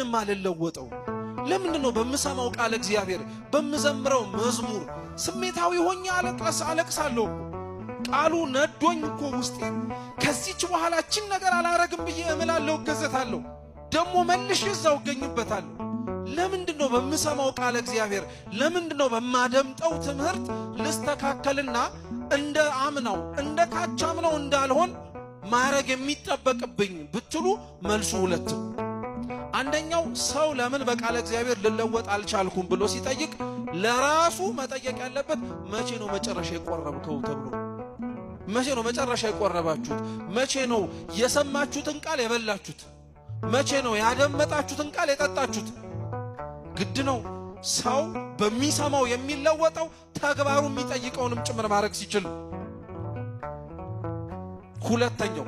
ነው ማልለወጠው? ለምንድነው በመሰማው ቃል እግዚአብሔር በመዘምረው መዝሙር ስሜታዊ ሆኜ አለቅሳለሁ? ቃሉ ነዶኝ እኮ ውስጤ ከዚች በኋላችን ነገር አላረግም ብዬ እምላለሁ፣ ገዘታለሁ፣ ደሞ መልሼ እዛው ገኝበታለሁ። ለምንድነው በመሰማው ቃል እግዚአብሔር ለምንድነው በማደምጠው ትምህርት ልስተካከልና እንደ አምናው እንደ ካቻምናው እንዳልሆን ማረግ የሚጠበቅብኝ ብትሉ መልሱ ሁለት። አንደኛው ሰው ለምን በቃል እግዚአብሔር ልለወጥ አልቻልኩም ብሎ ሲጠይቅ ለራሱ መጠየቅ ያለበት መቼ ነው መጨረሻ የቆረብከው ተብሎ። መቼ ነው መጨረሻ የቆረባችሁት? መቼ ነው የሰማችሁትን ቃል የበላችሁት? መቼ ነው ያደመጣችሁትን ቃል የጠጣችሁት? ግድ ነው ሰው በሚሰማው የሚለወጠው ተግባሩ የሚጠይቀውንም ጭምር ማድረግ ሲችል። ሁለተኛው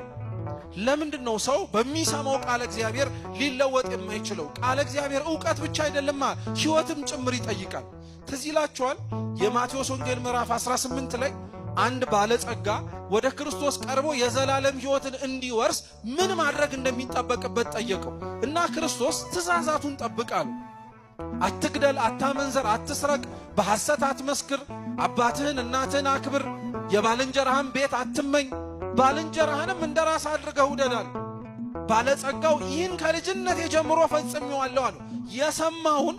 ለምንድነው ሰው በሚሰማው ቃል እግዚአብሔር ሊለወጥ የማይችለው? ቃል እግዚአብሔር ዕውቀት ብቻ አይደለማ ሕይወትም ጭምር ይጠይቃል። ትዝ ይላችኋል የማቴዎስ ወንጌል ምዕራፍ 18 ላይ አንድ ባለጸጋ ወደ ክርስቶስ ቀርቦ የዘላለም ሕይወትን እንዲወርስ ምን ማድረግ እንደሚጠበቅበት ጠየቀው እና ክርስቶስ ትእዛዛቱን ጠብቃሉ። አትግደል፣ አታመንዘር፣ አትስረቅ፣ በሐሰት አትመስክር፣ አባትህን እናትህን አክብር፣ የባልንጀራህን ቤት አትመኝ፣ ባልንጀራህንም እንደራስ አድርገህ ውደዳል። ባለጸጋው ይህን ከልጅነት ጀምሮ ፈጽሜዋለሁ አለ። የሰማውን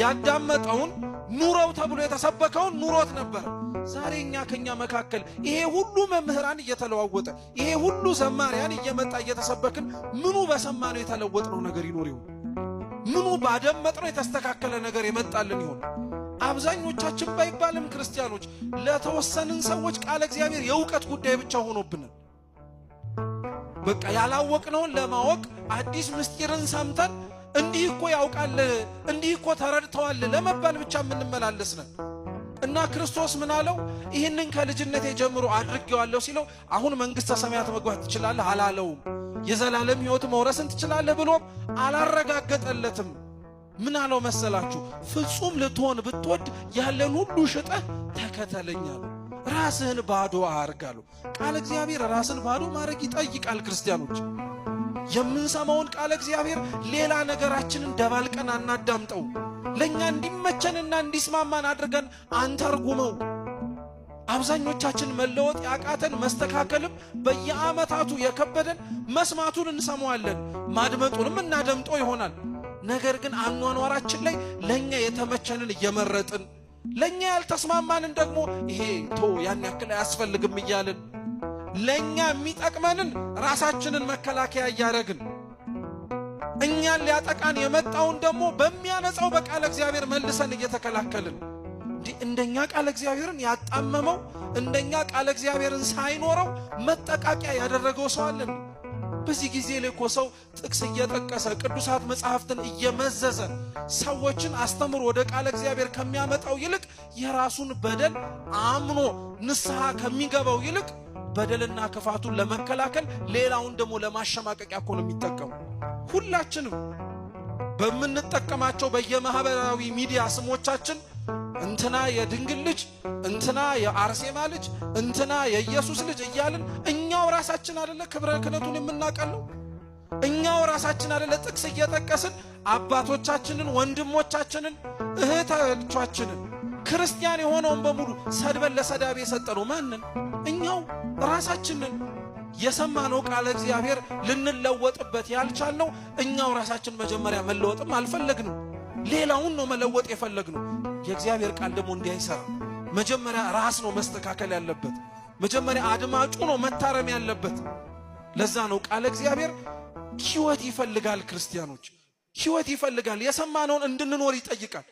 ያዳመጠውን ኑሮው ተብሎ የተሰበከውን ኑሮት ነበር። ዛሬ ከኛ መካከል ይሄ ሁሉ መምህራን እየተለዋወጠ ይሄ ሁሉ ዘማሪያን እየመጣ እየተሰበክን ምኑ በሰማነው የተለወጥነው ነገር ይኖር ይሆን? ምኑ ባደመጥነው የተስተካከለ ነገር የመጣልን ይሆን? አብዛኞቻችን ባይባልም ክርስቲያኖች ለተወሰንን ሰዎች ቃል እግዚአብሔር የዕውቀት ጉዳይ ብቻ ሆኖብናል። በቃ ያላወቅነውን ለማወቅ አዲስ ምስጢርን ሰምተን እንዲህ እኮ ያውቃል እንዲህ እኮ ተረድተዋል ለመባል ብቻ የምንመላለስ ነን። እና ክርስቶስ ምን አለው? ይህንን ከልጅነቴ ጀምሮ አድርጌዋለሁ ሲለው አሁን መንግሥተ ሰማያት መግባት ትችላለህ አላለውም። የዘላለም ሕይወት መውረስን ትችላለህ ብሎም አላረጋገጠለትም። ምን አለው መሰላችሁ? ፍጹም ልትሆን ብትወድ ያለን ሁሉ ሽጠህ ተከተለኝ አለው። ራስህን ባዶ አርግ አለው። ቃል እግዚአብሔር ራስን ባዶ ማድረግ ይጠይቃል። ክርስቲያኖች የምንሰማውን ቃል እግዚአብሔር ሌላ ነገራችንን ደባልቀን አናዳምጠው። ለኛ እንዲመቸንና እንዲስማማን አድርገን አንተርጉመው። አብዛኞቻችን መለወጥ ያቃተን መስተካከልም በየዓመታቱ የከበደን መስማቱን እንሰማዋለን፣ ማድመጡንም እናደምጠው ይሆናል። ነገር ግን አኗኗራችን ላይ ለኛ የተመቸንን እየመረጥን ለኛ ያልተስማማንን ደግሞ ይሄ ያን ያክል አያስፈልግም እያልን ለኛ የሚጠቅመንን ራሳችንን መከላከያ እያደረግን እኛን ሊያጠቃን የመጣውን ደግሞ በሚያነጻው በቃል እግዚአብሔር መልሰን እየተከላከልን እንደኛ ቃል እግዚአብሔርን ያጣመመው እንደኛ ቃል እግዚአብሔርን ሳይኖረው መጠቃቂያ ያደረገው ሰው አለ። በዚህ ጊዜ ላይ እኮ ሰው ጥቅስ እየጠቀሰ ቅዱሳት መጻሕፍትን እየመዘዘ ሰዎችን አስተምሮ ወደ ቃል እግዚአብሔር ከሚያመጣው ይልቅ የራሱን በደል አምኖ ንስሐ ከሚገባው ይልቅ በደልና ክፋቱን ለመከላከል ሌላውን ደግሞ ለማሸማቀቂያ እኮ ነው የሚጠቀሙ። ሁላችንም በምንጠቀማቸው በየማህበራዊ ሚዲያ ስሞቻችን እንትና የድንግል ልጅ፣ እንትና የአርሴማ ልጅ፣ እንትና የኢየሱስ ልጅ እያልን እኛው ራሳችን አይደለ ክብረ ክህነቱን የምናቀለው? እኛው ራሳችን አይደለ ጥቅስ እየጠቀስን አባቶቻችንን፣ ወንድሞቻችንን፣ እህቶቻችንን ክርስቲያን የሆነውን በሙሉ ሰድበን ለሰዳቢ የሰጠነው ማንን? እኛው ራሳችንን። የሰማነው ቃል እግዚአብሔር ልንለወጥበት ያልቻልነው እኛው ራሳችን መጀመሪያ መለወጥም አልፈለግንም፣ ሌላውን ነው መለወጥ የፈለግነው። የእግዚአብሔር ቃል ደግሞ እንዲህ አይሰራም። መጀመሪያ ራስ ነው መስተካከል ያለበት። መጀመሪያ አድማጩ ነው መታረም ያለበት። ለዛ ነው ቃል እግዚአብሔር ሕይወት ይፈልጋል። ክርስቲያኖች ሕይወት ይፈልጋል። የሰማነውን እንድንኖር ይጠይቃል።